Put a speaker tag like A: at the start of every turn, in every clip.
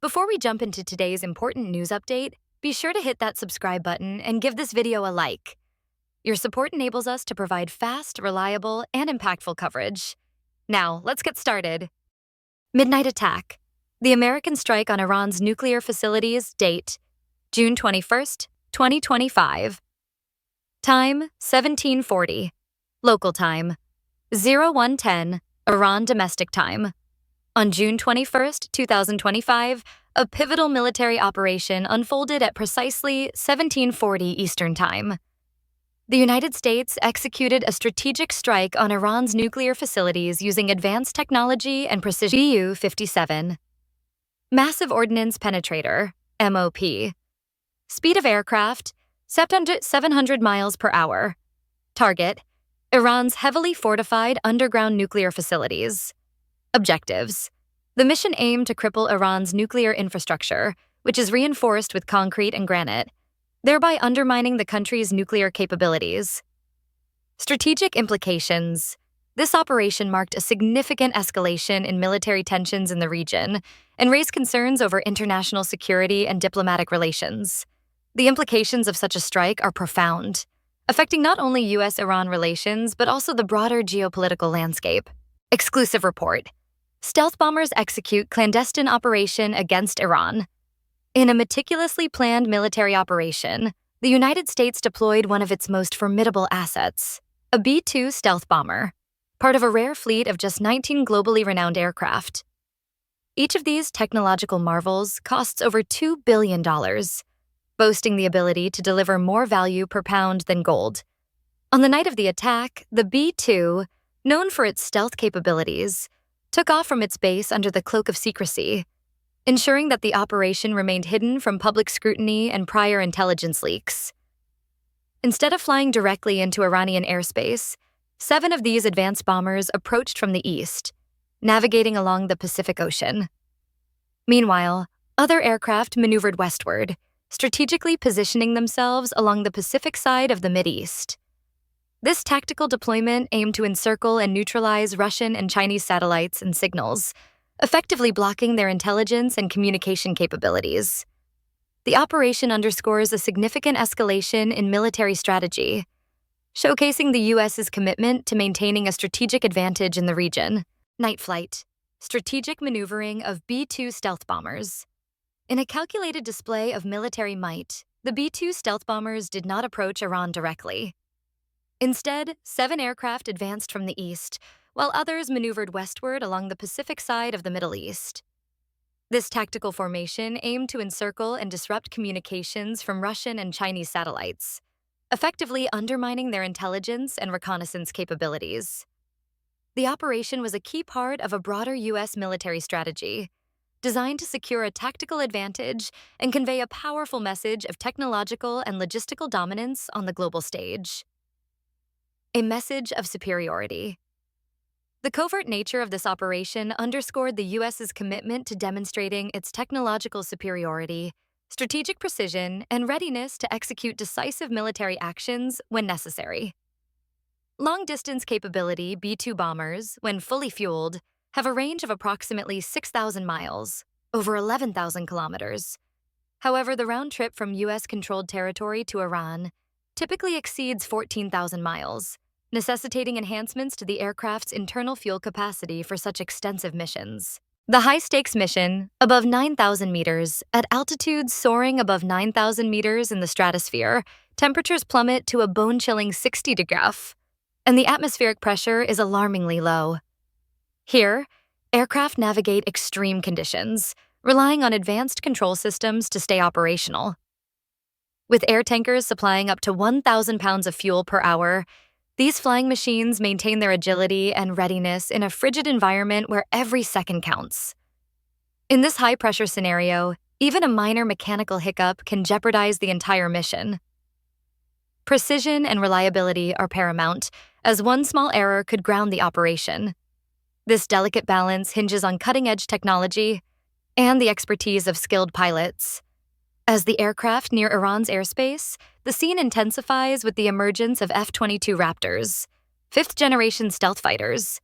A: Before we jump into today's important news update, be sure to hit that subscribe button and give this video a like. Your support enables us to provide fast, reliable, and impactful coverage. Now, let's get started. Midnight attack. The American strike on Iran's nuclear facilities. Date: June 21st, 2025. Time: 1740. Local time: 0110, Iran domestic time. On June 21st, 2025, a pivotal military operation unfolded at precisely 1740 Eastern Time. The United States executed a strategic strike on Iran's nuclear facilities using advanced technology and precision. Bu-57. Massive Ordnance Penetrator, MOP. Speed of aircraft, 700 miles per hour. Target: Iran's heavily fortified underground nuclear facilities. Objectives: the mission aimed to cripple Iran's nuclear infrastructure, which is reinforced with concrete and granite, thereby undermining the country's nuclear capabilities. Strategic implications: this operation marked a significant escalation in military tensions in the region and raised concerns over international security and diplomatic relations. The implications of such a strike are profound, affecting not only U.S.-Iran relations but also the broader geopolitical landscape. Exclusive report: stealth bombers execute clandestine operation against Iran. In a meticulously planned military operation, the United States deployed one of its most formidable assets, a B-2 stealth bomber, part of a rare fleet of just 19 globally renowned aircraft. Each of these technological marvels costs over $2 billion, boasting the ability to deliver more value per pound than gold. On the night of the attack, the B-2, known for its stealth capabilities, took off from its base under the cloak of secrecy, ensuring that the operation remained hidden from public scrutiny and prior intelligence leaks. Instead of flying directly into Iranian airspace, 7 of these advanced bombers approached from the east, navigating along the Pacific Ocean. Meanwhile, other aircraft maneuvered westward, strategically positioning themselves along the Pacific side of the Mideast. This tactical deployment aimed to encircle and neutralize Russian and Chinese satellites and signals, effectively blocking their intelligence and communication capabilities. The operation underscores a significant escalation in military strategy, showcasing the U.S.'s commitment to maintaining a strategic advantage in the region. Night flight: strategic maneuvering of B-2 stealth bombers. In a calculated display of military might, the B-2 stealth bombers did not approach Iran directly. Instead, 7 aircraft advanced from the east, while others maneuvered westward along the Pacific side of the Middle East. This tactical formation aimed to encircle and disrupt communications from Russian and Chinese satellites, effectively undermining their intelligence and reconnaissance capabilities. The operation was a key part of a broader U.S. military strategy, designed to secure a tactical advantage and convey a powerful message of technological and logistical dominance on the global stage. A message of superiority. The covert nature of this operation underscored the U.S.'s commitment to demonstrating its technological superiority, strategic precision, and readiness to execute decisive military actions when necessary. Long-distance capability B-2 bombers, when fully fueled, have a range of approximately 6,000 miles, over 11,000 kilometers. However, the round trip from U.S.-controlled territory to Iran typically exceeds 14,000 miles, necessitating enhancements to the aircraft's internal fuel capacity for such extensive missions. The high-stakes mission, above 9,000 meters, at altitudes soaring above 9,000 meters in the stratosphere, temperatures plummet to a bone-chilling 60 degrees, and the atmospheric pressure is alarmingly low. Here, aircraft navigate extreme conditions, relying on advanced control systems to stay operational. With air tankers supplying up to 1,000 pounds of fuel per hour, these flying machines maintain their agility and readiness in a frigid environment where every second counts. In this high-pressure scenario, even a minor mechanical hiccup can jeopardize the entire mission. Precision and reliability are paramount, as one small error could ground the operation. This delicate balance hinges on cutting-edge technology and the expertise of skilled pilots. As the aircraft near Iran's airspace, the scene intensifies with the emergence of F-22 Raptors, fifth-generation stealth fighters.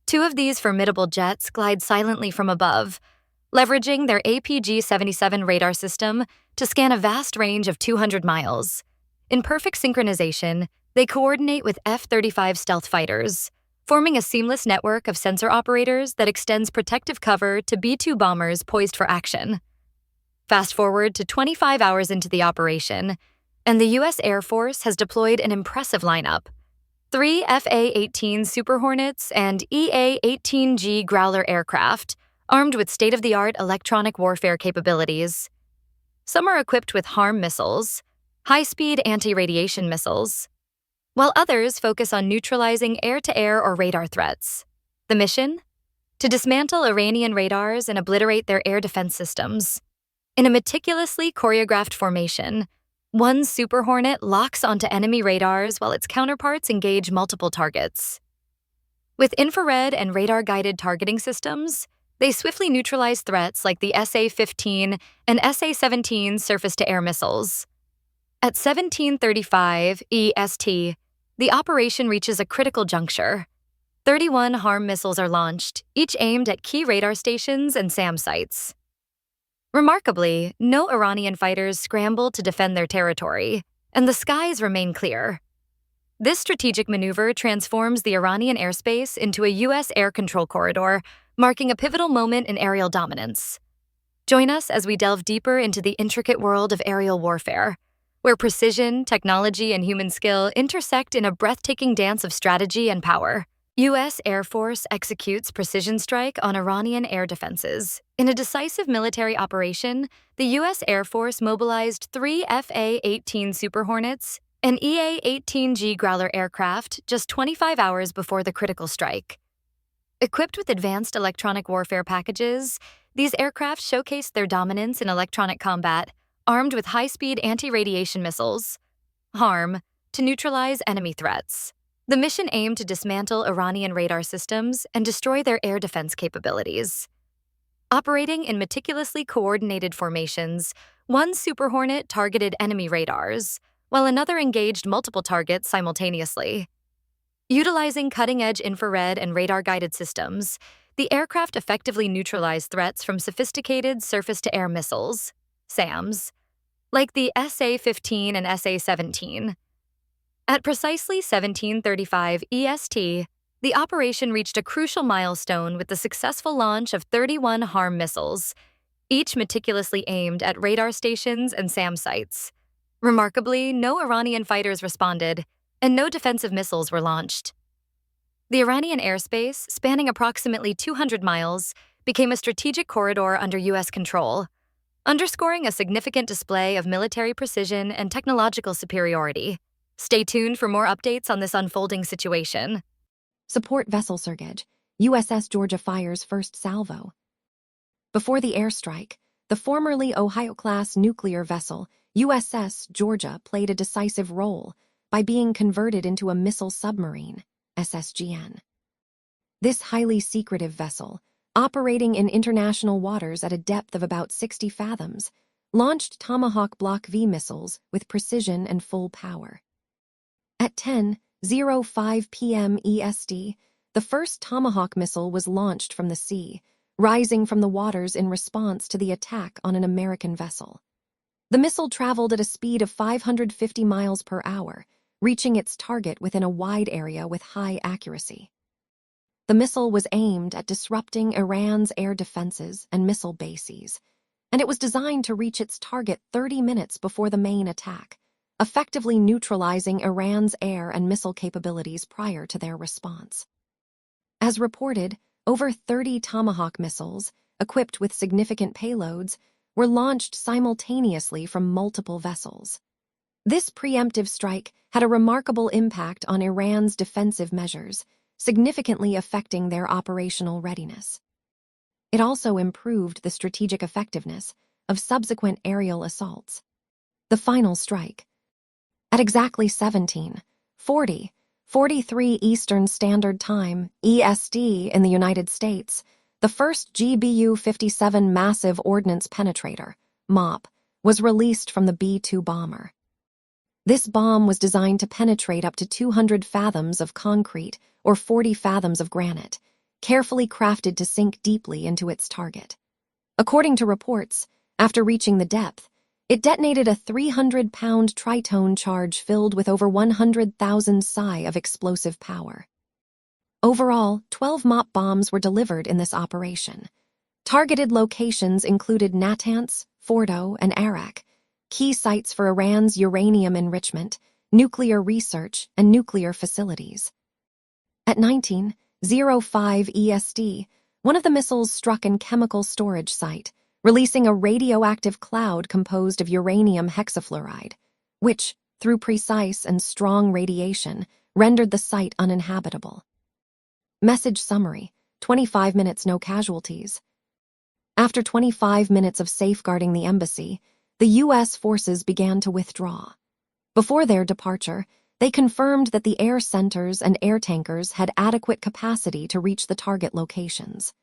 A: 2 of these formidable jets glide silently from above, leveraging their APG-77 radar system to scan a vast range of 200 miles. In perfect synchronization, they coordinate with F-35 stealth fighters, forming a seamless network of sensor operators that extends protective cover to B-2 bombers poised for action. Fast forward to 25 hours into the operation, and the U.S. Air Force has deployed an impressive lineup: 3 FA-18 Super Hornets and EA-18G Growler aircraft, armed with state-of-the-art electronic warfare capabilities. Some are equipped with HARM missiles, high-speed anti-radiation missiles, while others focus on neutralizing air-to-air or radar threats. The mission? To dismantle Iranian radars and obliterate their air defense systems. In a meticulously choreographed formation, one Super Hornet locks onto enemy radars while its counterparts engage multiple targets. With infrared and radar-guided targeting systems, they swiftly neutralize threats like the SA-15 and SA-17 surface-to-air missiles. At 17:35 EST, the operation reaches a critical juncture. 31 HARM missiles are launched, each aimed at key radar stations and SAM sites. Remarkably, no Iranian fighters scramble to defend their territory, and the skies remain clear. This strategic maneuver transforms the Iranian airspace into a U.S. air control corridor, marking a pivotal moment in aerial dominance. Join us as we delve deeper into the intricate world of aerial warfare, where precision, technology, and human skill intersect in a breathtaking dance of strategy and power. U.S. Air Force executes precision strike on Iranian air defenses. In a decisive military operation, the U.S. Air Force mobilized 3 FA-18 Super Hornets and EA-18G Growler aircraft just 25 hours before the critical strike. Equipped with advanced electronic warfare packages, these aircraft showcased their dominance in electronic combat, armed with high-speed anti-radiation missiles, HARM, to neutralize enemy threats. The mission aimed to dismantle Iranian radar systems and destroy their air defense capabilities. Operating in meticulously coordinated formations, one Super Hornet targeted enemy radars, while another engaged multiple targets simultaneously. Utilizing cutting-edge infrared and radar-guided systems, the aircraft effectively neutralized threats from sophisticated surface-to-air missiles, SAMs, like the SA-15 and SA-17. At precisely 17:35 EST, the operation reached a crucial milestone with the successful launch of 31 HARM missiles, each meticulously aimed at radar stations and SAM sites. Remarkably, no Iranian fighters responded, and no defensive missiles were launched. The Iranian airspace, spanning approximately 200 miles, became a strategic corridor under U.S. control, underscoring a significant display of military precision and technological superiority. Stay tuned for more updates on this unfolding situation.
B: Support vessel surge. USS Georgia fires first salvo. Before the airstrike, the formerly Ohio-class nuclear vessel USS Georgia played a decisive role by being converted into a missile submarine, SSGN. This highly secretive vessel, operating in international waters at a depth of about 60 fathoms, launched Tomahawk Block V missiles with precision and full power. At 10:05 p.m. EST, the first Tomahawk missile was launched from the sea, rising from the waters in response to the attack on an American vessel. The missile traveled at a speed of 550 miles per hour, reaching its target within a wide area with high accuracy. The missile was aimed at disrupting Iran's air defenses and missile bases, and it was designed to reach its target 30 minutes before the main attack, effectively neutralizing Iran's air and missile capabilities prior to their response. As reported, over 30 Tomahawk missiles, equipped with significant payloads, were launched simultaneously from multiple vessels. This preemptive strike had a remarkable impact on Iran's defensive measures, significantly affecting their operational readiness. It also improved the strategic effectiveness of subsequent aerial assaults. The final strike. At exactly 17:43 Eastern Standard Time, EST in the United States, the first GBU-57 Massive Ordnance Penetrator, MOP, was released from the B-2 bomber. This bomb was designed to penetrate up to 200 fathoms of concrete or 40 fathoms of granite, carefully crafted to sink deeply into its target. According to reports, after reaching the depth, it detonated a 300-pound tritone charge filled with over 100,000 psi of explosive power. Overall, 12 MOP bombs were delivered in this operation. Targeted locations included Natanz, Fordow, and Arak, key sites for Iran's uranium enrichment, nuclear research, and nuclear facilities. At 19:05 EST, one of the missiles struck a chemical storage site, releasing a radioactive cloud composed of uranium hexafluoride, which, through precise and strong radiation, rendered the site uninhabitable. Message summary: 25 minutes, no casualties. After 25 minutes of safeguarding the embassy, the U.S. forces began to withdraw. Before their departure, they confirmed that the air centers and air tankers had adequate capacity to reach the target locations.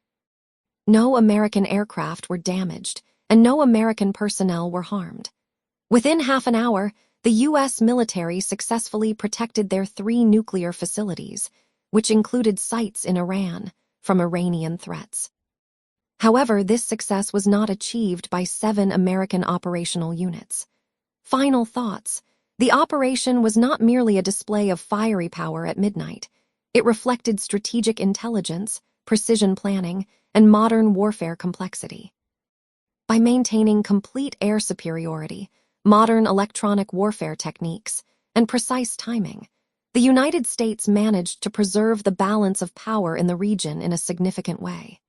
B: No American aircraft were damaged, and no American personnel were harmed. Within half an hour, the U.S. military successfully protected their 3 nuclear facilities, which included sites in Iran, from Iranian threats. However, this success was not achieved by 7 American operational units. Final thoughts: the operation was not merely a display of fiery power at midnight. It reflected strategic intelligence, precision planning, and modern warfare complexity. By maintaining complete air superiority, modern electronic warfare techniques, and precise timing, the United States managed to preserve the balance of power in the region in a significant way.